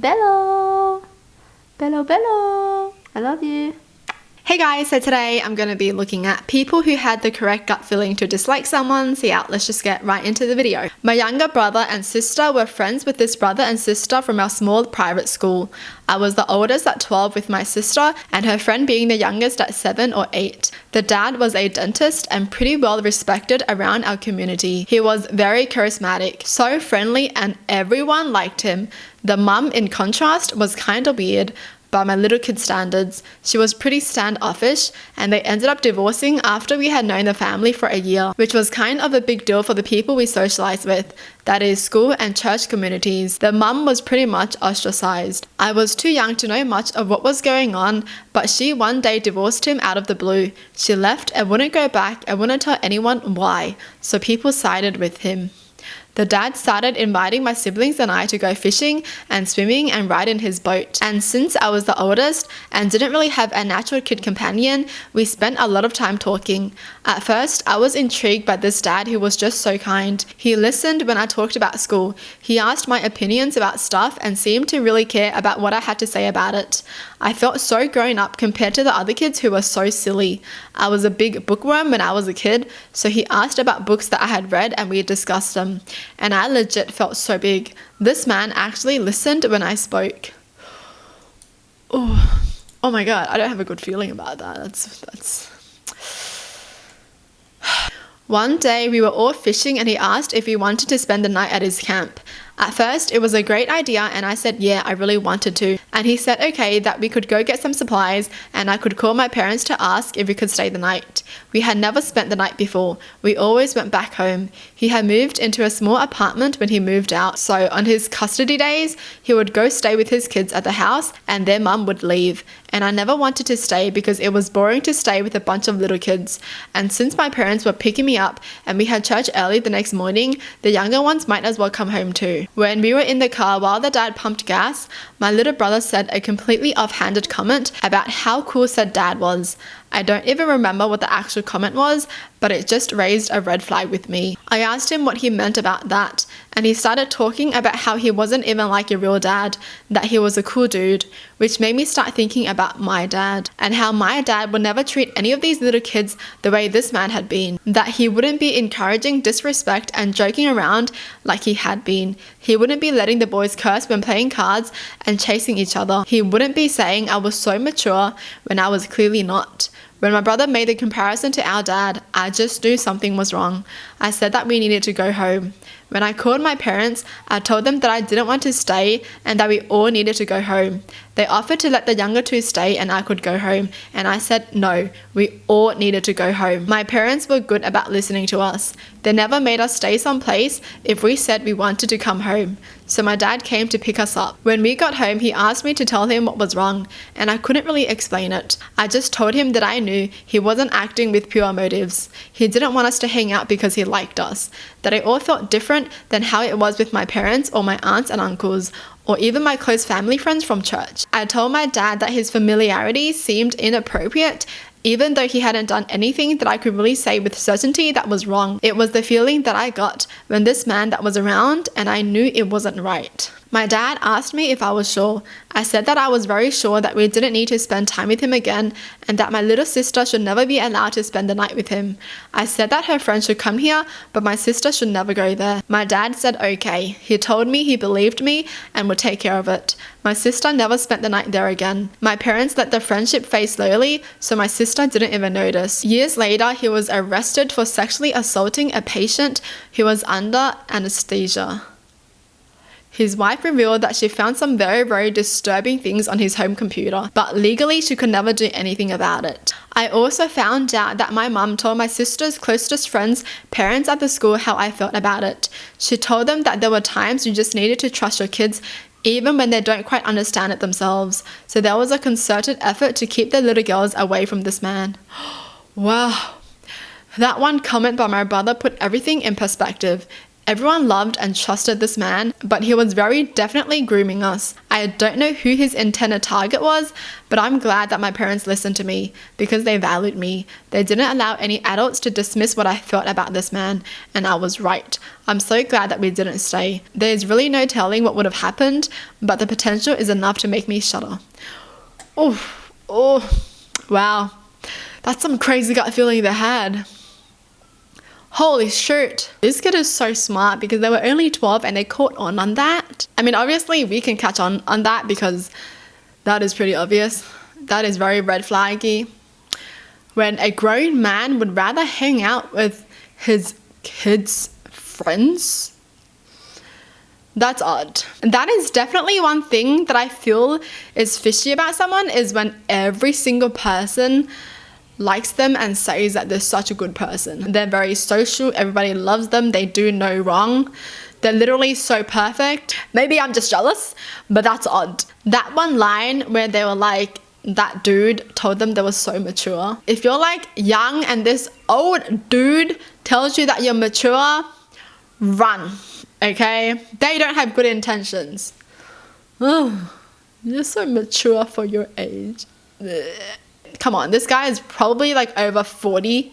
Bello. Bello, Bello. I love you. Hey guys, so today I'm going to be looking at people who had the correct gut feeling to dislike someone. So yeah, let's just get right into the video. My younger brother and sister were friends with this brother and sister from our small private school. I was the oldest at 12 with my sister and her friend being the youngest at 7 or 8. The dad was a dentist and pretty well respected around our community. He was very charismatic, so friendly, and everyone liked him. The mum, in contrast, was kind of weird by my little kid standards. She was pretty standoffish, and they ended up divorcing after we had known the family for a year, which was kind of a big deal for the people we socialized with, that is, school and church communities. The mum was pretty much ostracized. I was too young to know much of what was going on, but she one day divorced him out of the blue. She left and wouldn't go back and wouldn't tell anyone why, so people sided with him. The dad started inviting my siblings and I to go fishing and swimming and ride in his boat. And since I was the oldest and didn't really have a natural kid companion, we spent a lot of time talking. At first, I was intrigued by this dad who was just so kind. He listened when I talked about school. He asked my opinions about stuff and seemed to really care about what I had to say about it. I felt so grown up compared to the other kids who were so silly. I was a big bookworm when I was a kid, so he asked about books that I had read and we discussed them. And I legit felt so big. This man actually listened when I spoke. Oh my god, I don't have a good feeling about that. That's... One day we were all fishing and he asked if we wanted to spend the night at his camp. At first, it was a great idea and I said yeah, I really wanted to. And he said okay, that we could go get some supplies and I could call my parents to ask if we could stay the night. We had never spent the night before. We always went back home. He had moved into a small apartment when he moved out, so on his custody days, he would go stay with his kids at the house and their mum would leave. And I never wanted to stay because it was boring to stay with a bunch of little kids. And since my parents were picking me up and we had church early the next morning, the younger ones might as well come home too. When we were in the car while the dad pumped gas, my little brother said a completely offhanded comment about how cool said dad was. I don't even remember what the actual comment was, but it just raised a red flag with me. I asked him what he meant about that, and he started talking about how he wasn't even like your real dad, that he was a cool dude, which made me start thinking about my dad, and how my dad would never treat any of these little kids the way this man had been, that he wouldn't be encouraging disrespect and joking around like he had been. He wouldn't be letting the boys curse when playing cards and chasing each other. He wouldn't be saying I was so mature when I was clearly not. When my brother made the comparison to our dad, I just knew something was wrong. I said that we needed to go home. When I called my parents, I told them that I didn't want to stay and that we all needed to go home. They offered to let the younger two stay and I could go home, and I said no, we all needed to go home. My parents were good about listening to us. They never made us stay someplace if we said we wanted to come home. So my dad came to pick us up. When we got home, he asked me to tell him what was wrong, and I couldn't really explain it. I just told him that I knew he wasn't acting with pure motives. He didn't want us to hang out because he liked us, that it all felt different than how it was with my parents or my aunts and uncles, or even my close family friends from church. I told my dad that his familiarity seemed inappropriate, even though he hadn't done anything that I could really say with certainty that was wrong. It was the feeling that I got when this man that was around, and I knew it wasn't right. My dad asked me if I was sure. I said that I was very sure that we didn't need to spend time with him again and that my little sister should never be allowed to spend the night with him. I said that her friend should come here, but my sister should never go there. My dad said okay. He told me he believed me and would take care of it. My sister never spent the night there again. My parents let the friendship fade slowly, so my sister didn't even notice. Years later, he was arrested for sexually assaulting a patient who was under anesthesia. His wife revealed that she found some very, very disturbing things on his home computer, but legally she could never do anything about it. I also found out that my mum told my sister's closest friends' parents at the school how I felt about it. She told them that there were times you just needed to trust your kids even when they don't quite understand it themselves. So there was a concerted effort to keep the little girls away from this man. Wow. That one comment by my brother put everything in perspective. Everyone loved and trusted this man, but he was very definitely grooming us. I don't know who his intended target was, but I'm glad that my parents listened to me because they valued me. They didn't allow any adults to dismiss what I felt about this man, and I was right. I'm so glad that we didn't stay. There's really no telling what would have happened, but the potential is enough to make me shudder. Oh, wow. That's some crazy gut feeling they had. Holy shit. This kid is so smart because they were only 12 and they caught on that. I mean, obviously we can catch on that because that is pretty obvious. That is very red flaggy. When a grown man would rather hang out with his kids' friends, that's odd. That is definitely one thing that I feel is fishy about someone, is when every single person likes them and says that they're such a good person. They're very social, everybody loves them, they do no wrong. They're literally so perfect. Maybe I'm just jealous, but that's odd. That one line where they were like, that dude told them they were so mature. If you're like young and this old dude tells you that you're mature, run, okay? They don't have good intentions. Oh, you're so mature for your age. Ugh. Come on, this guy is probably like over 40,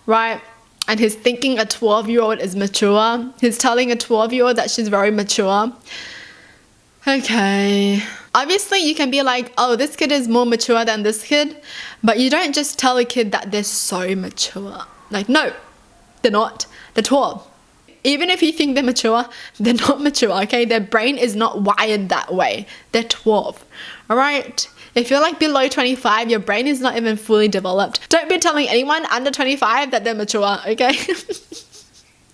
right? And he's thinking a 12-year-old is mature. He's telling a 12-year-old that she's very mature. Okay. Obviously, you can be like, oh, this kid is more mature than this kid. But you don't just tell a kid that they're so mature. Like, no, they're not. They're 12. Even if you think they're mature, they're not mature, okay? Their brain is not wired that way. They're 12, all right? If you're like below 25, your brain is not even fully developed. Don't be telling anyone under 25 that they're mature, okay?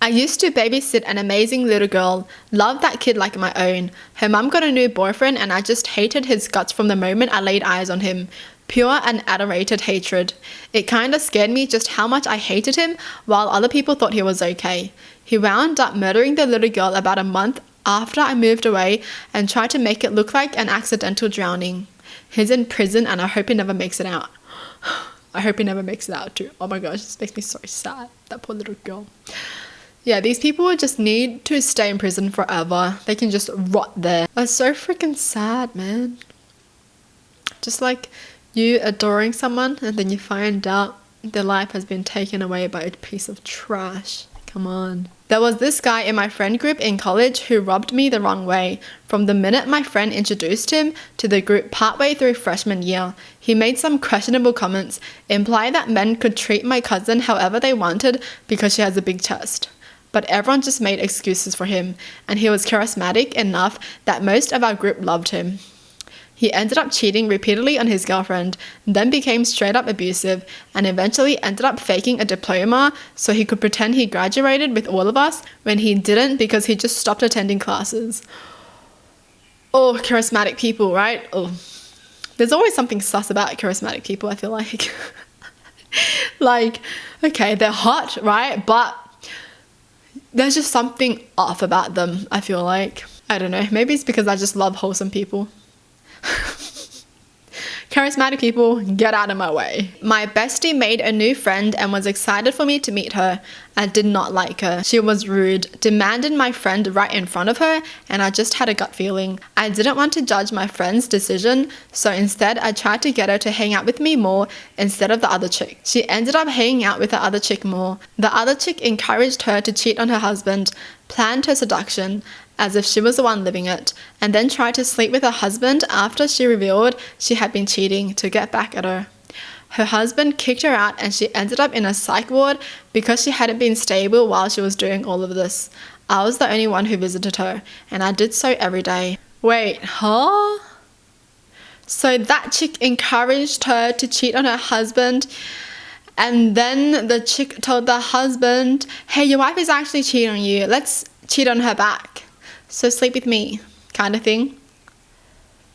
I used to babysit an amazing little girl. Loved that kid like my own. Her mum got a new boyfriend and I just hated his guts from the moment I laid eyes on him. Pure and adorated hatred. It kinda scared me just how much I hated him while other people thought he was okay. He wound up murdering the little girl about a month after I moved away and tried to make it look like an accidental drowning. He's in prison and I hope he never makes it out. I hope he never makes it out too. Oh my gosh, this makes me so sad. That poor little girl. Yeah, these people just need to stay in prison forever. They can just rot there. That's so freaking sad, man. Just like you adoring someone and then you find out their life has been taken away by a piece of trash. Come on. There was this guy in my friend group in college who rubbed me the wrong way. From the minute my friend introduced him to the group partway through freshman year, he made some questionable comments, implying that men could treat my cousin however they wanted because she has a big chest. But everyone just made excuses for him, and he was charismatic enough that most of our group loved him. He ended up cheating repeatedly on his girlfriend, then became straight up abusive, and eventually ended up faking a diploma so he could pretend he graduated with all of us when he didn't because he just stopped attending classes. Oh, charismatic people, right? Oh, there's always something sus about charismatic people, I feel like. Like, okay, they're hot, right? But there's just something off about them, I feel like. I don't know, maybe it's because I just love wholesome people. Charismatic people, get out of my way. My bestie made a new friend and was excited for me to meet her. I did not like her. She was rude, demanded my friend right in front of her, and I just had a gut feeling. I didn't want to judge my friend's decision, so instead I tried to get her to hang out with me more instead of the other chick. She ended up hanging out with the other chick more. The other chick encouraged her to cheat on her husband, planned her seduction, as if she was the one living it, and then tried to sleep with her husband after she revealed she had been cheating to get back at her. Her husband kicked her out and she ended up in a psych ward because she hadn't been stable while she was doing all of this. I was the only one who visited her, and I did so every day. Wait, huh? So that chick encouraged her to cheat on her husband, and then the chick told the husband, hey, your wife is actually cheating on you. Let's cheat on her back. So sleep with me, kind of thing.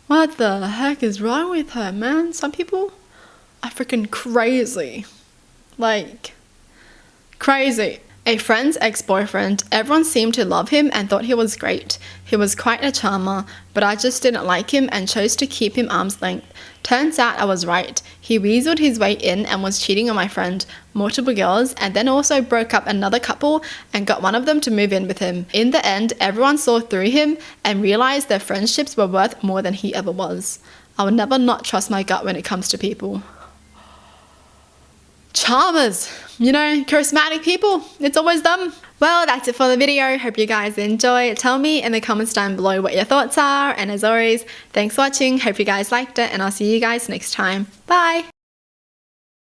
What the heck is wrong with her, man? Some people are freaking crazy. Like, crazy. A friend's ex-boyfriend. Everyone seemed to love him and thought he was great. He was quite a charmer, but I just didn't like him and chose to keep him arm's length. Turns out I was right. He weaseled his way in and was cheating on my friend, multiple girls, and then also broke up another couple and got one of them to move in with him. In the end, everyone saw through him and realized their friendships were worth more than he ever was. I will never not trust my gut when it comes to people. Charmers, you know, charismatic people, it's always them. Well, that's it for the video. Hope you guys enjoy. Tell me in the comments down below what your thoughts are, and as always, thanks for watching. Hope you guys liked it, and I'll see you guys next time. Bye.